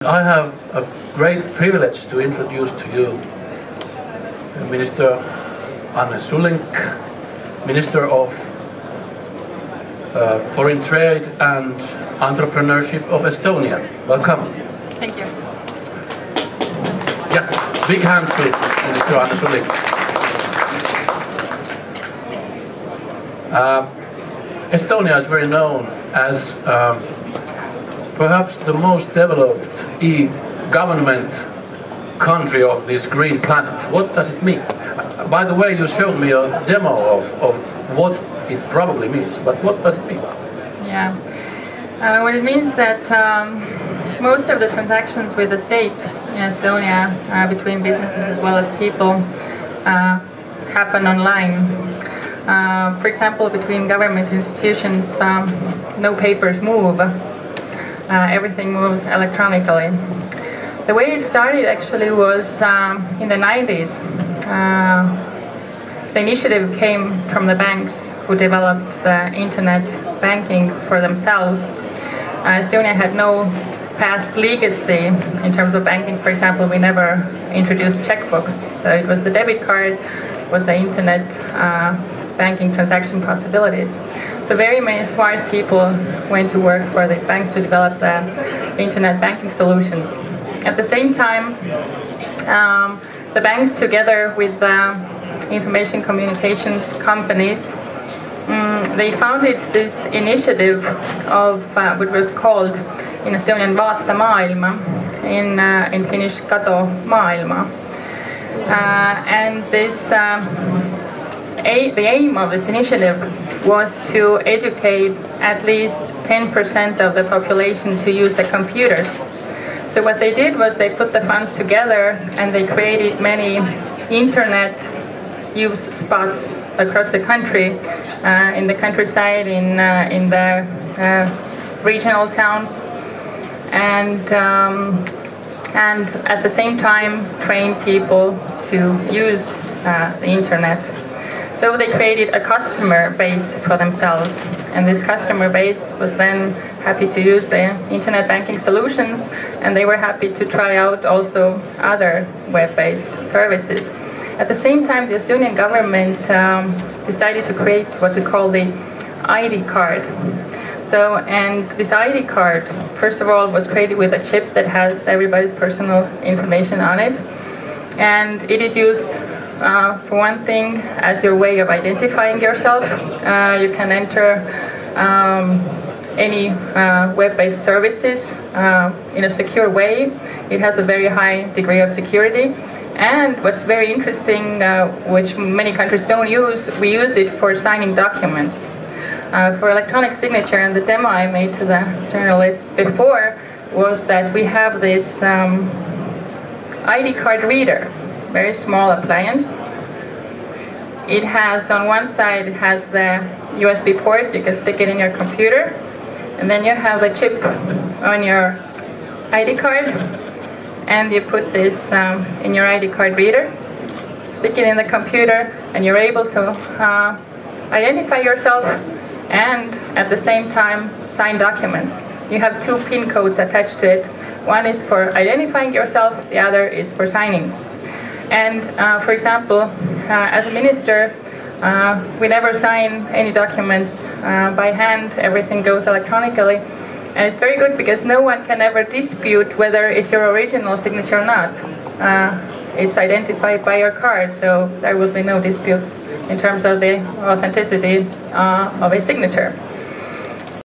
I have a great privilege to introduce to you Minister Anne Sulling, Minister of Foreign Trade and Entrepreneurship of Estonia. Welcome. Thank you. Yeah, big hand to Minister Anne Sulling. Estonia is very known as perhaps the most developed e-government country of this green planet. What does it mean? By the way, you showed me a demo of what it probably means, but what does it mean? Yeah, well, it means that most of the transactions with the state in Estonia, between businesses as well as people, happen online. For example, between government institutions, no papers move. Everything moves electronically. The way it started actually was in the 90s. The initiative came from the banks who developed the internet banking for themselves. Estonia had no past legacy in terms of banking. For example, we never introduced checkbooks, so it was the debit card, was the internet banking transaction possibilities. So very many smart people went to work for these banks to develop the internet banking solutions. At the same time, the banks, together with the information communications companies, they founded this initiative of what was called in Estonian Vaata maailma, in Finnish Kato maailma. And this the aim of this initiative was to educate at least 10% of the population to use the computers. So what they did was they put the funds together and they created many internet use spots across the country, in the countryside, in the regional towns, and at the same time train people to use the internet. So they created a customer base for themselves, and this customer base was then happy to use the internet banking solutions, and they were happy to try out also other web-based services. At the same time, the Estonian government decided to create what we call the ID card. So, and this ID card, first of all, was created with a chip that has everybody's personal information on it, and it is used for one thing, as your way of identifying yourself. You can enter any web-based services in a secure way. It has a very high degree of security. And what's very interesting, which many countries don't use, we use it for signing documents. For electronic signature, and the demo I made to the journalist before was that we have this ID card reader. Very small appliance. It has, on one side, it has the USB port. You can stick it in your computer, and then you have a chip on your ID card, and you put this in your ID card reader, stick it in the computer, and you're able to identify yourself and at the same time sign documents. You have two PIN codes attached to it. One is for identifying yourself, the other is for signing. And for example, as a minister, we never sign any documents by hand. Everything goes electronically. And it's very good because no one can ever dispute whether it's your original signature or not. It's identified by your card, so there will be no disputes in terms of the authenticity of a signature.